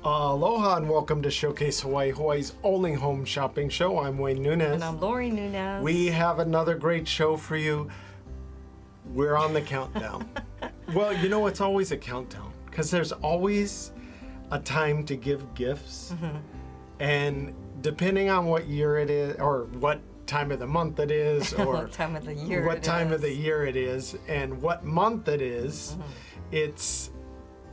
Aloha and welcome to Showcase Hawaii, Hawaii's only home shopping show. I'm Wayne Nunez. And I'm Lori Nunez. We have another great show for you. We're on the countdown. Well, you know, it's always a countdown because there's always a time to give gifts. Mm-hmm. And depending on what year it is or what time of the month it is or what time of the year it is and what month it is,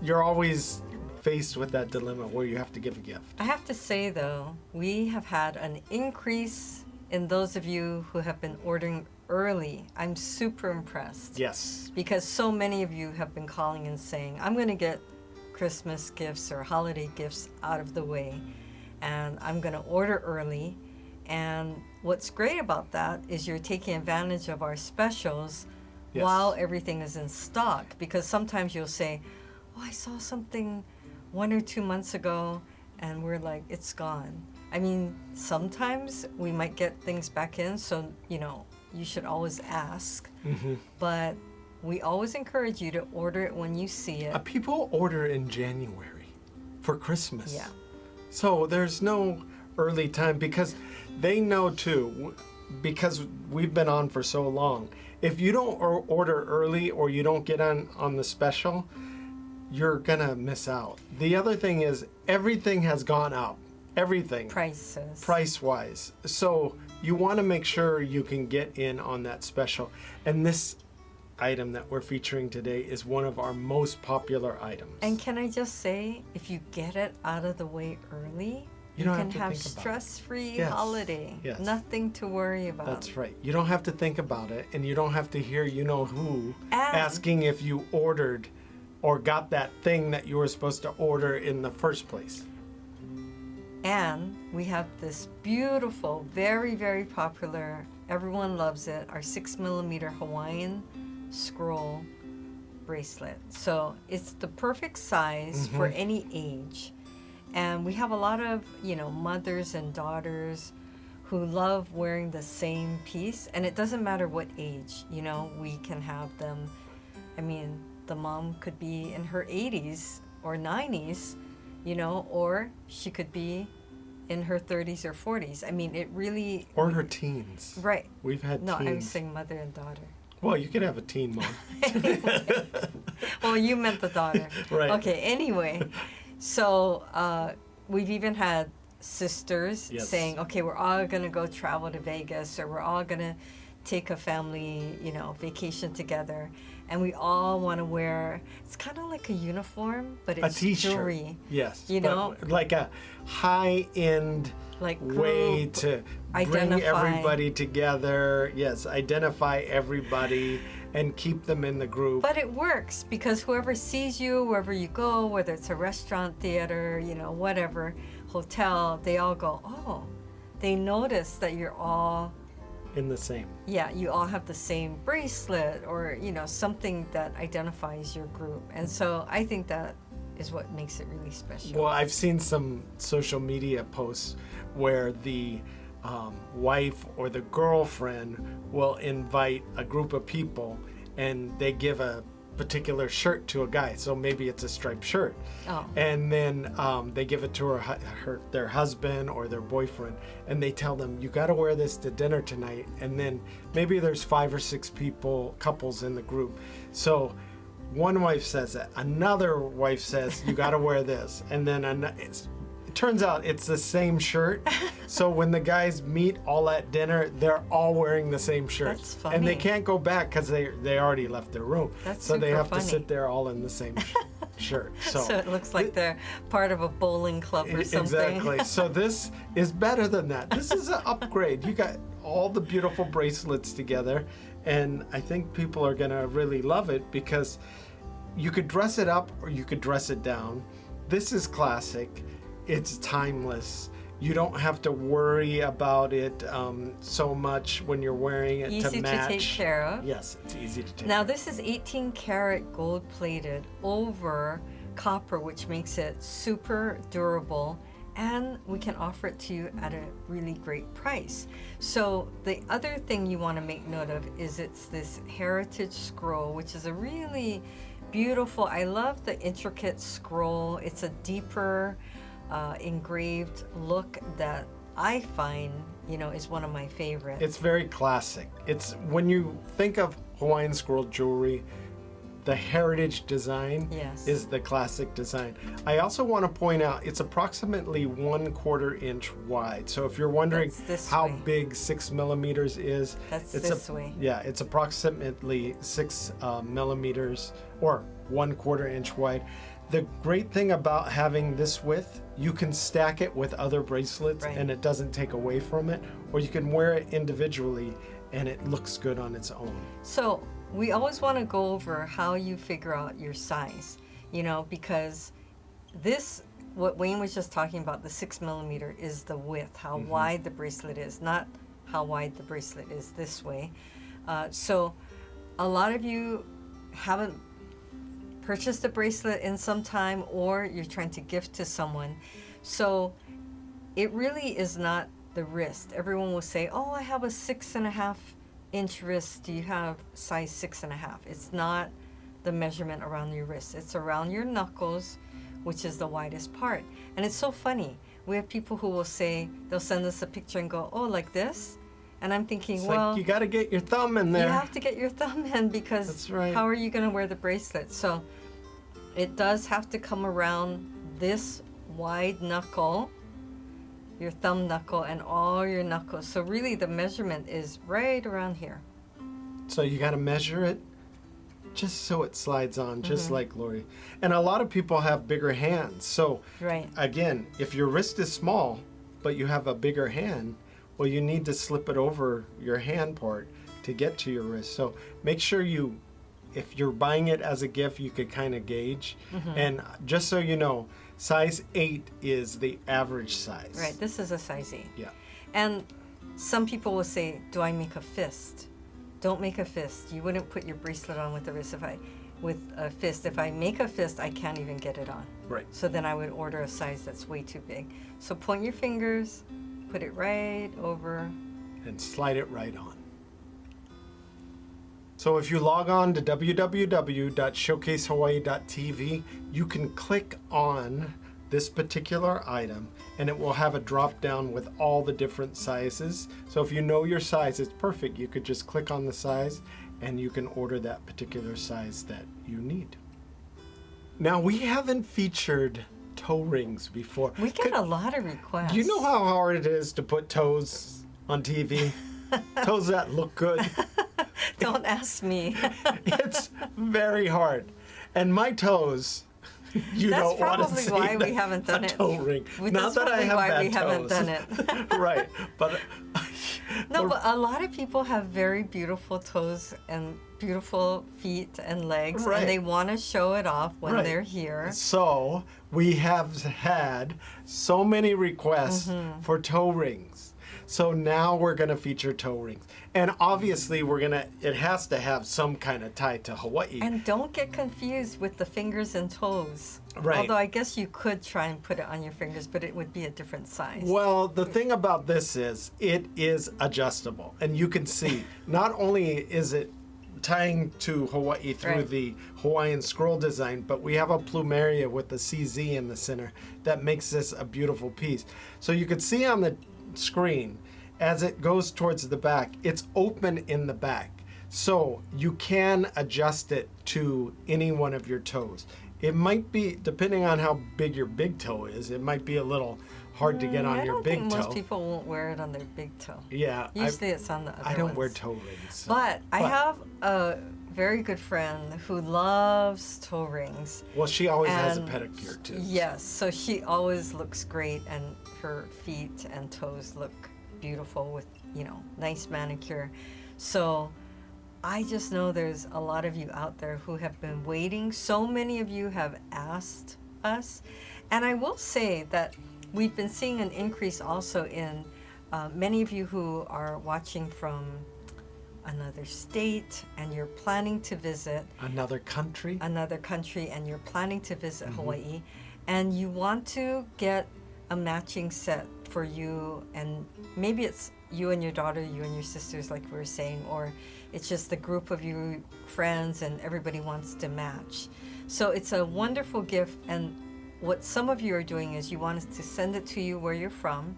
you're always faced with that dilemma where you have to give a gift. I have to say though, we have had an increase in those of you who have been ordering early. I'm super impressed. Yes. Because so many of you have been calling and saying, I'm going to get Christmas gifts or holiday gifts out of the way and I'm going to order early. And what's great about that is you're taking advantage of our specials while everything is in stock. Because sometimes you'll say, oh, I saw something 1 or 2 months ago, and we're like, it's gone. I mean, sometimes we might get things back in, so, you know, you should always ask. Mm-hmm. But we always encourage you to order it when you see it. People order in January for Christmas. Yeah. So there's no early time because they know too, because we've been on for so long, if you don't order early or you don't get on the special, you're gonna miss out. The other thing is everything has gone up. Everything. Prices. Price-wise. So you want to make sure you can get in on that special. And this item that we're featuring today is one of our most popular items. And can I just say, if you get it out of the way early, you don't can have have to think stress-free Yes. holiday. Yes. Nothing to worry about. That's right. You don't have to think about it, and you don't have to hear you-know-who And asking if you ordered or got that thing that you were supposed to order in the first place. And we have this beautiful, very, very popular, everyone loves it, our 6mm Hawaiian scroll bracelet. So it's the perfect size for any age. And we have a lot of, you know, mothers and daughters who love wearing the same piece. And it doesn't matter what age, you know, we can have them. I mean, the mom could be in her 80s or 90s, you know, or she could be in her 30s or 40s. I mean, it really... Or her teens. Right. We've had No, teens. I was saying mother and daughter. Well, you could have a teen mom. Anyway. Well, you meant the daughter. Right. Okay, anyway. So we've even had sisters saying, okay, we're all going to go travel to Vegas or we're all going to take a family, you know, vacation together. And we all want to wear, it's kind of like a uniform, but it's a t-shirt. Jewelry. Yes. You know? Like a high-end like way to bring everybody together. Yes, identify everybody and keep them in the group. But it works because whoever sees you, wherever you go, whether it's a restaurant, theater, you know, whatever, hotel, they all go, oh, they notice that you're all in the same. Yeah, you all have the same bracelet or, you know, something that identifies your group. And so I think that is what makes it really special. Well, I've seen some social media posts where the wife or the girlfriend will invite a group of people and they give a particular shirt to a guy. So maybe it's a striped shirt. Oh. And then they give it to their husband or their boyfriend and they tell them, you got to wear this to dinner tonight. And then maybe there's 5 or 6 couples in the group. So one wife says that, another wife says, you got to wear this. And then it turns out it's the same shirt. So when the guys meet all at dinner, they're all wearing the same shirt. That's funny. And they can't go back because they already left their room. That's so they super have funny. to sit there all in the same shirt. So it looks like they're part of a bowling club or something. Exactly. So this is better than that. This is an upgrade. You got all the beautiful bracelets together. And I think people are going to really love it because you could dress it up or you could dress it down. This is classic. It's timeless. You don't have to worry about it so much when you're wearing it Easy to match. to take care of. Yes, it's easy to take Now care this is 18 karat gold plated over copper, which makes it super durable, and we can offer it to you at a really great price. So the other thing you want to make note of is it's this heritage scroll, which is a really beautiful, I love the intricate scroll. It's a deeper engraved look that I find, is one of my favorites. It's very classic. It's when you think of Hawaiian scroll jewelry, the heritage design is the classic design. I also want to point out it's approximately 1/4 inch wide. So if you're wondering how big 6 millimeters is, it's this way. Yeah, it's approximately 6 millimeters or 1/4 inch wide. The great thing about having this width, you can stack it with other bracelets and it doesn't take away from it, or you can wear it individually and it looks good on its own. So we always want to go over how you figure out your size, because what Wayne was just talking about, the 6 millimeter is the width, how wide the bracelet is, not how wide the bracelet is this way. So a lot of you haven't purchased a bracelet in some time, or you're trying to gift to someone. So it really is not the wrist. Everyone will say, oh, I have a 6.5 inch wrist. Do you have size 6.5? It's not the measurement around your wrist. It's around your knuckles, which is the widest part. And it's so funny. We have people who will say, they'll send us a picture and go, oh, like this? And I'm thinking, it's well, like you got to get your thumb in there. You have to get your thumb in, because that's right. How are you going to wear the bracelet? So it does have to come around this wide knuckle, your thumb knuckle, and all your knuckles. So really the measurement is right around here. So you got to measure it just so it slides on, just like Lori. And a lot of people have bigger hands. So again, if your wrist is small, but you have a bigger hand, well, you need to slip it over your hand part to get to your wrist. So make sure if you're buying it as a gift, you could kind of gauge. And just so you know, size 8 is the average size. Right, this is a size 8. Yeah. And some people will say, do I make a fist? Don't make a fist. You wouldn't put your bracelet on with a fist. If I make a fist, I can't even get it on. Right. So then I would order a size that's way too big. So point your fingers, put it right over. And slide it right on. So if you log on to www.showcasehawaii.tv, you can click on this particular item and it will have a drop down with all the different sizes. So if you know your size, it's perfect. You could just click on the size and you can order that particular size that you need. Now, we haven't featured toe rings before. We get a lot of requests. Do you know how hard it is to put toes on TV? Toes that look good. Don't ask me. It's very hard. And my toes, don't want to see why we haven't done it. Toe ring. Not that I have bad toes. Haven't done it. Right. But but a lot of people have very beautiful toes and beautiful feet and legs, and they want to show it off when they're here. So we have had so many requests for toe rings. So now we're going to feature toe rings. And obviously it has to have some kind of tie to Hawaii. And don't get confused with the fingers and toes. Right. Although I guess you could try and put it on your fingers, but it would be a different size. Well, the thing about this is it is adjustable. And you can see, not only is it tying to Hawaii through the Hawaiian scroll design, but we have a plumeria with the CZ in the center that makes this a beautiful piece. So you can see on the screen, as it goes towards the back, it's open in the back. So you can adjust it to any one of your toes. It might be, depending on how big your big toe is, it might be a little hard to get on your big toe. I don't think most people won't wear it on their big toe. Yeah. Usually it's on the other I don't ones. wear toe rings. So. But I have a very good friend who loves toe rings. Well, she always has a pedicure too. Yes, so she always looks great, and her feet and toes look beautiful with, nice manicure. So I just know there's a lot of you out there who have been waiting. So many of you have asked us. And I will say that we've been seeing an increase also in many of you who are watching from another state and you're planning to visit another country, and you're planning to visit Hawaii, and you want to get a matching set for you, and maybe it's you and your daughter, you and your sisters, like we were saying, or it's just the group of you friends and everybody wants to match. So it's a wonderful gift, and what some of you are doing is you want us to send it to you where you're from,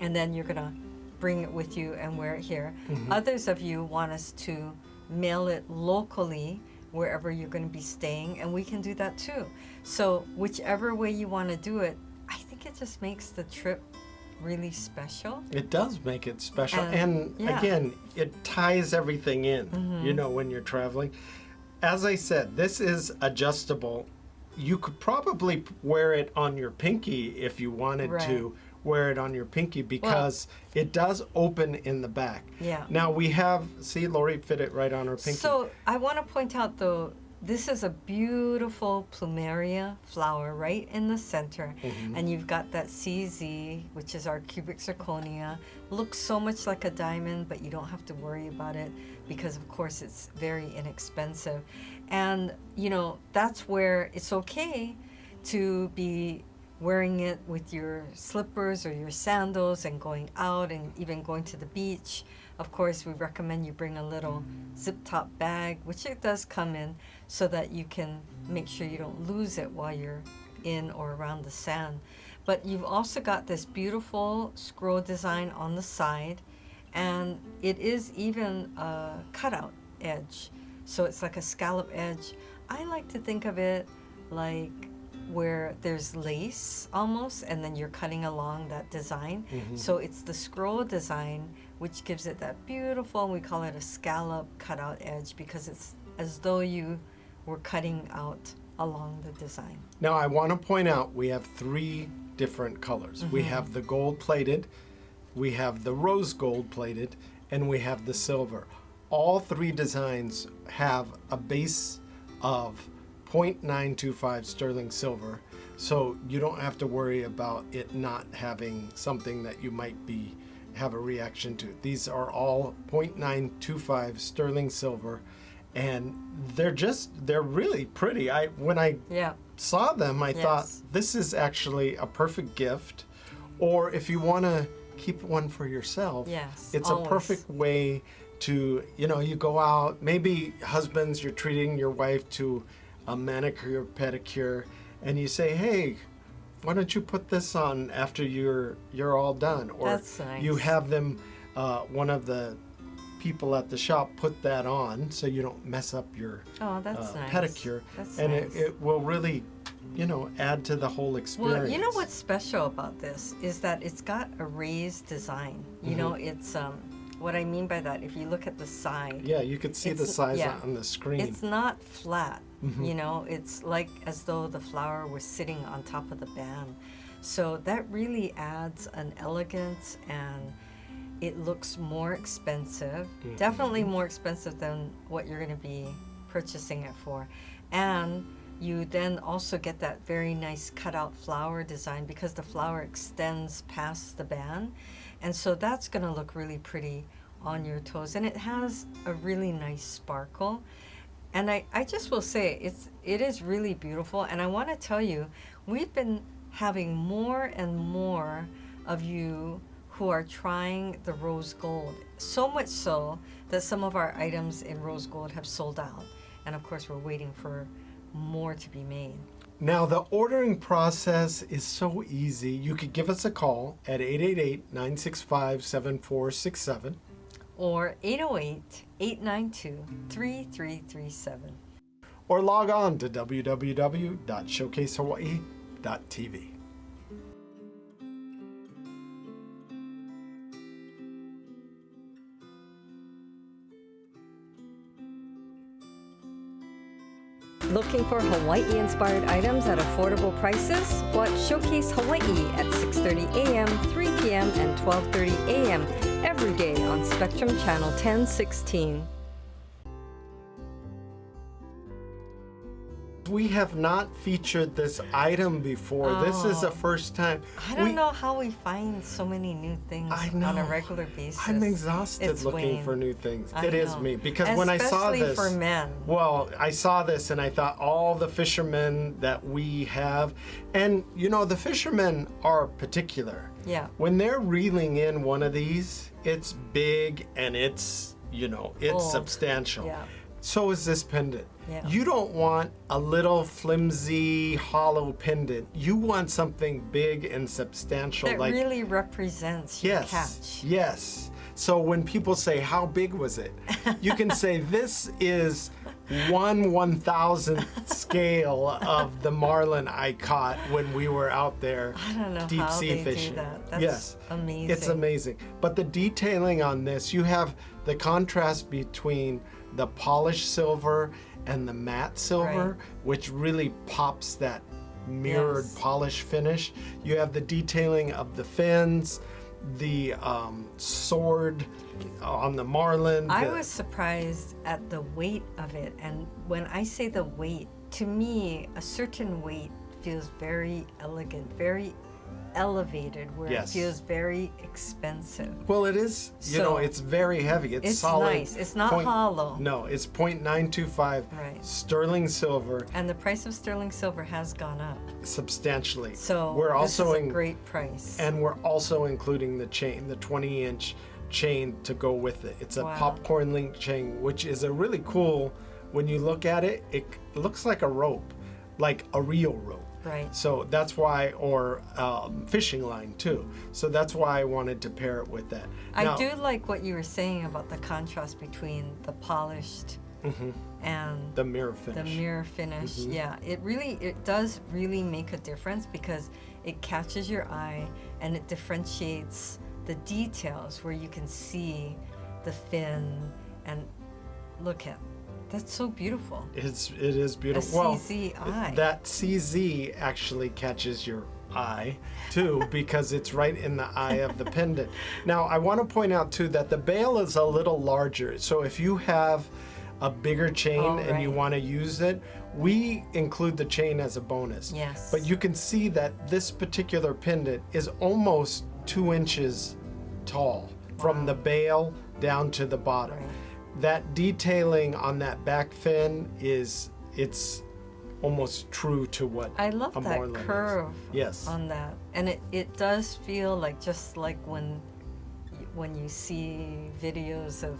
and then you're gonna bring it with you and wear it here. Others of you want us to mail it locally wherever you're going to be staying, and we can do that too. So whichever way you want to do it, I think it just makes the trip really special. It does make it special, and again, it ties everything in, you know, when you're traveling. As I said, this is adjustable. You could probably wear it on your pinky if you wanted to wear it on your pinky, because it does open in the back. Yeah. Now we have, see, Lori fit it right on her pinky. So I want to point out though, this is a beautiful plumeria flower right in the center. And you've got that CZ, which is our cubic zirconia. Looks so much like a diamond, but you don't have to worry about it because of course it's very inexpensive. And you know, that's where it's okay to be wearing it with your slippers or your sandals and going out and even going to the beach. Of course, we recommend you bring a little zip top bag, which it does come in, so that you can make sure you don't lose it while you're in or around the sand. But you've also got this beautiful scroll design on the side, and it is even a cutout edge. So it's like a scallop edge. I like to think of it like where there's lace almost, and then you're cutting along that design. So it's the scroll design which gives it that beautiful, we call it a scallop cutout edge, because it's as though you were cutting out along the design. Now I want to point out we have 3 different colors. We have the gold plated, we have the rose gold plated, and we have the silver. All 3 designs have a base of 0.925 sterling silver, so you don't have to worry about it not having something that you might have a reaction to. These are all 0.925 sterling silver, and they're really pretty. When I saw them, I thought this is actually a perfect gift, or if you want to keep one for yourself, it's always a perfect way to, you know, you go out, maybe husbands, you're treating your wife to a manicure, pedicure, and you say, hey, why don't you put this on after you're all done? Or that's nice. You have them, one of the people at the shop put that on so you don't mess up your nice. pedicure. That's and nice. it will really, you know, add to the whole experience. Well, you know what's special about this is that it's got a raised design. You know, it's what I mean by that, if you look at the side. Yeah, you could see the size on the screen. It's not flat, you know, it's like as though the flower was sitting on top of the band. So that really adds an elegance, and it looks more expensive, definitely more expensive than what you're going to be purchasing it for. And you then also get that very nice cutout flower design because the flower extends past the band. And so that's going to look really pretty on your toes. And it has a really nice sparkle. And I just will say, it is really beautiful. And I want to tell you, we've been having more and more of you who are trying the rose gold. So much so that some of our items in rose gold have sold out. And of course, we're waiting for more to be made. Now, the ordering process is so easy. You could give us a call at 888-965-7467. Or 808-892-3337. Or log on to www.showcasehawaii.tv. Looking for Hawaii-inspired items at affordable prices? Watch Showcase Hawaii at 6:30 a.m., 3 p.m., and 12:30 a.m. every day on Spectrum Channel 1016. We have not featured this item before. This is the first time. I don't know how we find so many new things on a regular basis. I'm exhausted looking for new things. It is me. Because when I saw this. Especially for men. Well, I saw this and I thought all the fishermen that we have. And, you know, the fishermen are particular. Yeah. When they're reeling in one of these, it's big and it's, you know, it's substantial. Yeah. So is this pendant. Yeah. You don't want a little flimsy, hollow pendant. You want something big and substantial. That like really represents your catch. Yes. So when people say, how big was it? You can say, this is 1/1000th scale of the marlin I caught when we were out there I don't know deep how sea they fishing. do that. That's yes. amazing. It's amazing. But the detailing on this, you have the contrast between the polished silver and the matte silver, Right. which really pops that mirrored Yes. polish finish. You have the detailing of the fins, the sword on the marlin. I was surprised at the weight of it. And when I say the weight, to me, a certain weight feels very elegant, very elevated, where Yes. it feels very expensive. Well, it is, So, it's very heavy. It's It's solid. nice. It's not hollow. No, it's 0.925 Right. sterling silver And the price of sterling silver has gone up. substantially. So we're this also is a great price. and we're also including the chain, the 20-inch chain to go with it. It's a Wow. popcorn link chain, which is a really cool, when you look at it, it looks like a rope, like a real rope. Right. So that's why, or fishing line too. So that's why I wanted to pair it with that. I Now- do like what you were saying about the contrast between the polished and the mirror finish. the mirror finish. Yeah, it does really make a difference because it catches your eye and it differentiates the details where you can see the fin and look at. That's so beautiful. It is beautiful. A CZ eye. That CZ actually catches your eye too because it's right in the eye of the pendant. Now I want to point out too that the bail is a little larger. So if you have a bigger chain and you right. want to use it, we include the chain as a bonus. Yes. But you can see that this particular pendant is almost 2 inches tall from the bail down to the bottom. Right. That detailing on that back fin it's almost true to what I love a that marlin is. curve Yes. on that. And it does feel like just like when you see videos of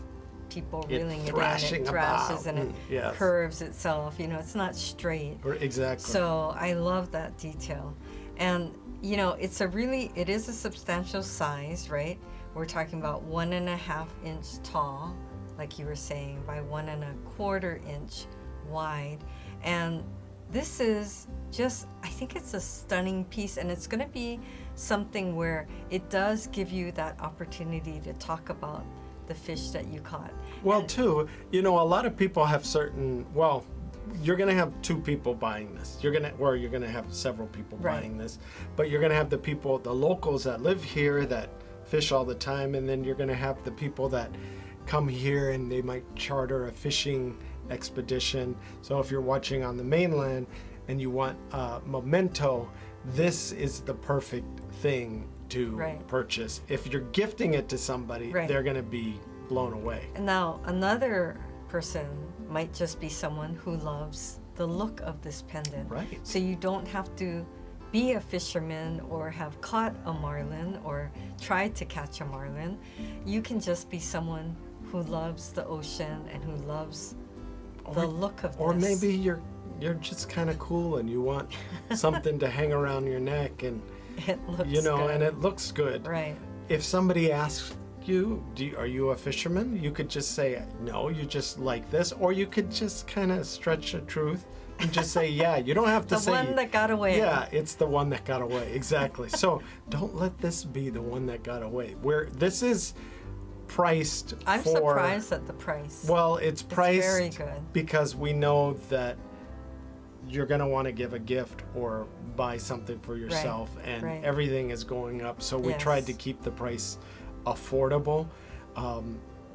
people It reeling it in, thrashing it thrashes about. and it Yes. curves itself. It's not straight. Exactly. So I love that detail. And it is a substantial size, right? We're talking about 1.5 inch tall, like you were saying, by 1.25 inch wide. And this is just, I think it's a stunning piece, and it's going to be something where it does give you that opportunity to talk about the fish that you caught. Well, too, a lot of people have you're going to have 2 people buying this. You're going to have several people Right. buying this. But you're going to have the locals that live here that fish all the time, and then you're going to have the people that come here and they might charter a fishing expedition. So if you're watching on the mainland and you want a memento, this is the perfect thing to Right. purchase. If you're gifting it to somebody, Right. they're going to be blown away. And now another person might just be someone who loves the look of this pendant. Right. So you don't have to be a fisherman or have caught a marlin or tried to catch a marlin. You can just be someone who loves the ocean and who loves the look of Or this. maybe you're just kind of cool and you want something to hang around your neck and it looks and good. it looks good. Right. If somebody asks you, are you a fisherman? You could just say no, you just like this, or you could just kind of stretch the truth and just say yeah. You don't have to The say one that got away. Yeah, it's the one that got away. Exactly. So don't let this be the one that got away. Where this is priced I'm for, surprised at the price. well, it's priced very good. because we know that you're going to want to give a gift or buy something for yourself, and right. everything is going up. So we tried to Yes. keep the price affordable.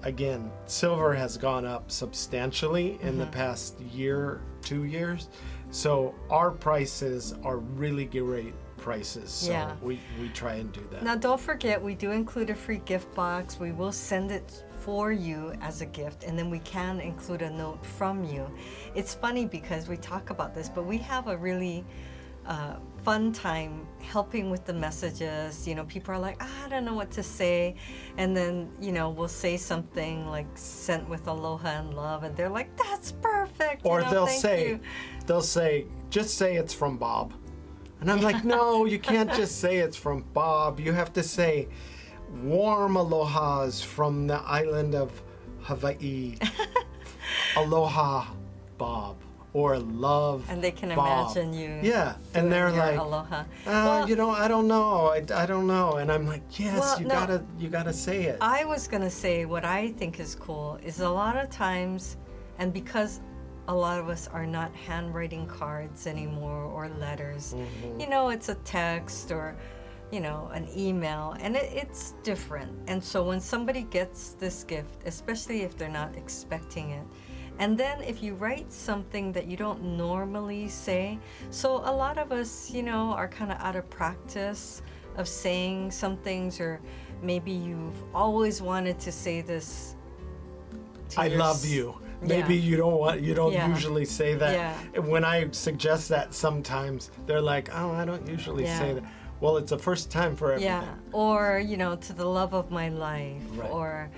Again, silver has gone up substantially in the past year, 2 years. So our prices are really great prices. So Yeah. we try and do that. Now, don't forget, we do include a free gift box. We will send it for you as a gift, and then we can include a note from you. It's funny because we talk about this, but we have a really fun time helping with the messages. People are like, I don't know what to say. And then, we'll say something like sent with aloha and love. And they're like, that's perfect. Or they'll thank you. say, just say it's from Bob. And I'm like, no, you can't just say it's from Bob. You have to say warm alohas from the island of Hawaii. Aloha, Bob. Or love and they can Bob. imagine you. Yeah, and they're like, aloha. I don't know. I don't know. And I'm like, yes, you gotta say it. I was gonna say what I think is cool is a lot of times, and because a lot of us are not handwriting cards anymore or letters, it's a text or an email, and it's different. And so when somebody gets this gift, especially if they're not expecting it, and then if you write something that you don't normally say, so a lot of us, are kind of out of practice of saying some things, or maybe you've always wanted to say this to I love you. Maybe you don't usually say that. Yeah. When I suggest that, sometimes they're like, oh, I don't usually say that. Well, it's the first time for everything. Yeah, or, to the love of my life, right. Or,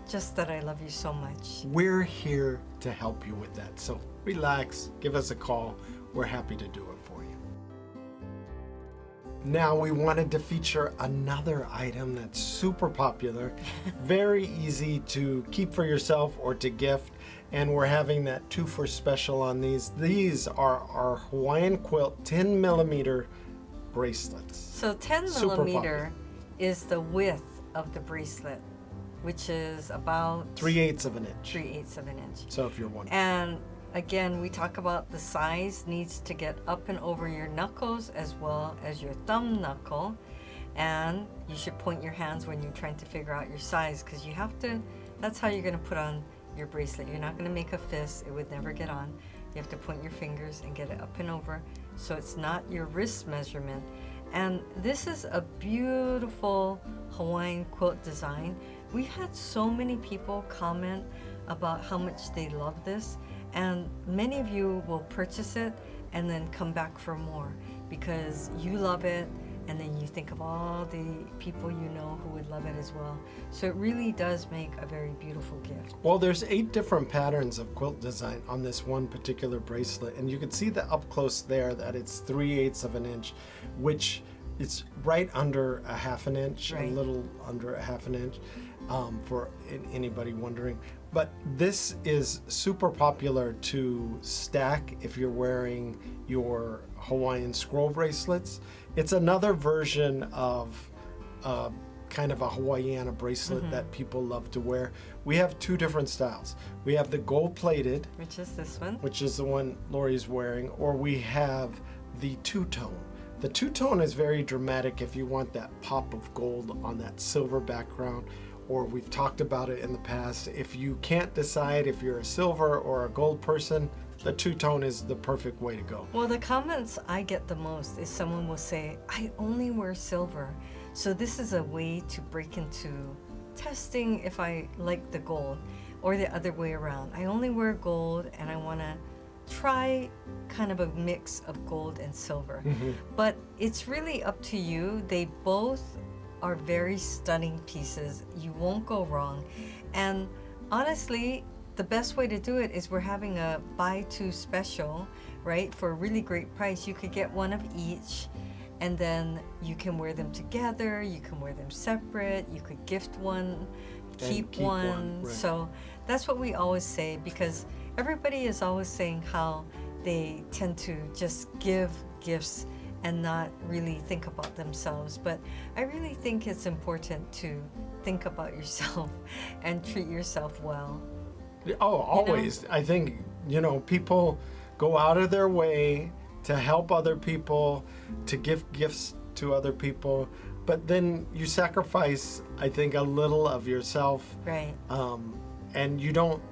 just that I love you so much. We're here to help you with that. So relax, give us a call. We're happy to do it for you. Now we wanted to feature another item that's super popular, very easy to keep for yourself or to gift. And we're having that 2 for special on these. These are our Hawaiian quilt 10 millimeter bracelets. So 10 millimeter is the width of the bracelet, which is about 3/8 of an inch. 3/8 of an inch. So if you're wondering. And again, we talk about the size needs to get up and over your knuckles as well as your thumb knuckle. And you should point your hands when you're trying to figure out your size, because you have to, that's how you're going to put on your bracelet. You're not going to make a fist. It would never get on. You have to point your fingers and get it up and over, so it's not your wrist measurement. And this is a beautiful Hawaiian quilt design. We had so many people comment about how much they love this, and many of you will purchase it and then come back for more because you love it, and then you think of all the people you know who would love it as well. So it really does make a very beautiful gift. Well, there's 8 different patterns of quilt design on this one particular bracelet, and you can see the up close there that it's 3/8 of an inch, which it's right under a half an inch, right. A little under a half an inch, for anybody wondering. But this is super popular to stack if you're wearing your Hawaiian scroll bracelets. It's another version of kind of a Hawaiian bracelet that people love to wear. We have 2 different styles. We have the gold-plated, which is this one, which is the one Lori's wearing, or we have the two-tone. The two-tone is very dramatic if you want that pop of gold on that silver background, or we've talked about it in the past. If you can't decide if you're a silver or a gold person, the two-tone is the perfect way to go. Well, the comments I get the most is someone will say, I only wear silver. So this is a way to break into testing if I like the gold, or the other way around. I only wear gold and I want to try kind of a mix of gold and silver. But it's really up to you. They both are very stunning pieces. You won't go wrong. And honestly, the best way to do it is we're having a buy 2 special, right? For a really great price. You could get one of each, and then you can wear them together, you can wear them separate, you could gift one, keep one. Right. So that's what we always say, because everybody is always saying how they tend to just give gifts and not really think about themselves. But I really think it's important to think about yourself and treat yourself well. Oh, always. You know? I think, people go out of their way to help other people, to give gifts to other people, but then you sacrifice, I think, a little of yourself. Right. And you don't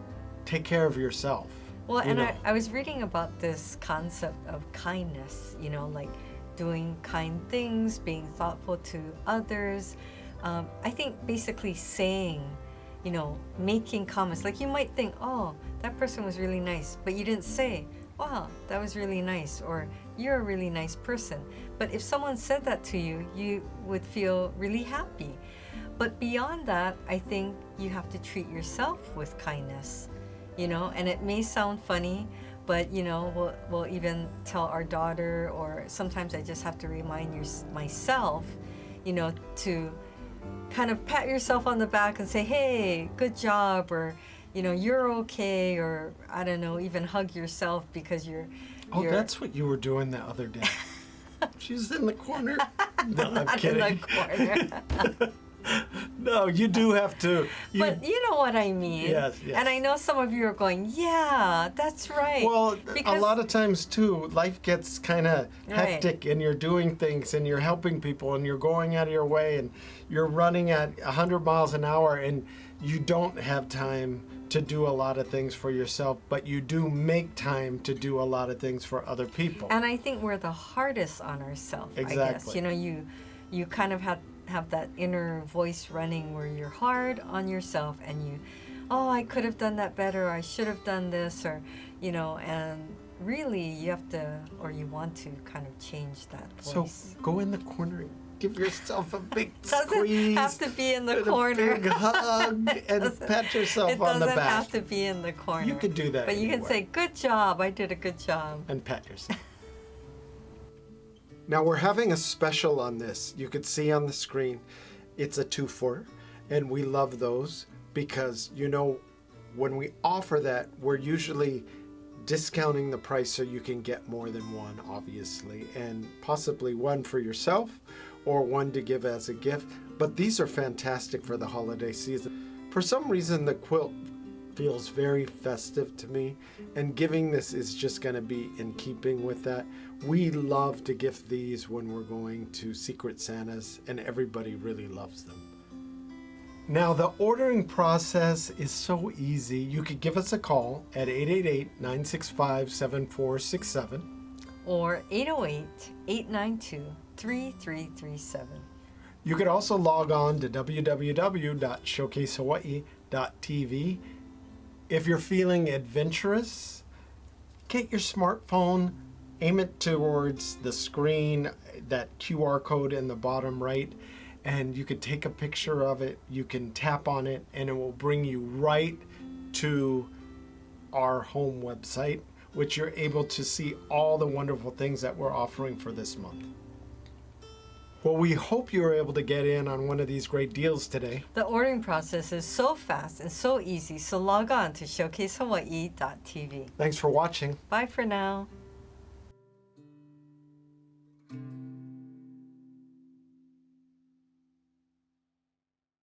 take care of yourself. Well, and I was reading about this concept of kindness, like doing kind things, being thoughtful to others. I think basically saying, making comments. Like you might think, oh, that person was really nice, but you didn't say, wow, that was really nice, or you're a really nice person. But if someone said that to you, you would feel really happy. But beyond that, I think you have to treat yourself with kindness, you know, and it may sound funny, but you know, we'll even tell our daughter, or sometimes I just have to remind myself, you know, to kind of pat yourself on the back and say, hey, good job, or you know, you're okay, or I don't know, even hug yourself because you're that's what you were doing the other day. She's in the corner. No, I'm not kidding. in the corner. No, you do have to. But you know what I mean. Yes. And I know some of you are going, yeah, that's right. Well, because, a lot of times too, life gets kind of hectic, Right. and you're doing things, and you're helping people, and you're going out of your way, and you're running at 100 miles an hour, and you don't have time to do a lot of things for yourself, but you do make time to do a lot of things for other people. And I think we're the hardest on ourselves, I guess. Exactly. You know, you kind of have that inner voice running where you're hard on yourself, and you, oh, I could have done that better, or I should have done this, or, you know, and really you have to, or you want to kind of change that voice. So go in the corner and give yourself a big Doesn't squeeze. have to be in the and corner. a big hug, and pat yourself on the back. It doesn't have to be in the corner. You could do that But you can anywhere. say, good job, I did a good job. And pat yourself. Now we're having a special on this. You could see on the screen, it's a 2-for, and we love those because, you know, when we offer that, we're usually discounting the price so you can get more than one, obviously, and possibly one for yourself or one to give as a gift. But these are fantastic for the holiday season. For some reason, the quilt feels very festive to me, and giving this is just going to be in keeping with that. We love to gift these when we're going to Secret Santas, and everybody really loves them. Now, the ordering process is so easy. You could give us a call at 888-965-7467. Or 808-892-3337. You could also log on to www.showcasehawaii.tv. If you're feeling adventurous, get your smartphone, aim it towards the screen, that QR code in the bottom right, and you could take a picture of it. You can tap on it, and it will bring you right to our home website, which you're able to see all the wonderful things that we're offering for this month. Well, we hope you were able to get in on one of these great deals today. The ordering process is so fast and so easy, so log on to showcasehawaii.tv. Thanks for watching. Bye for now.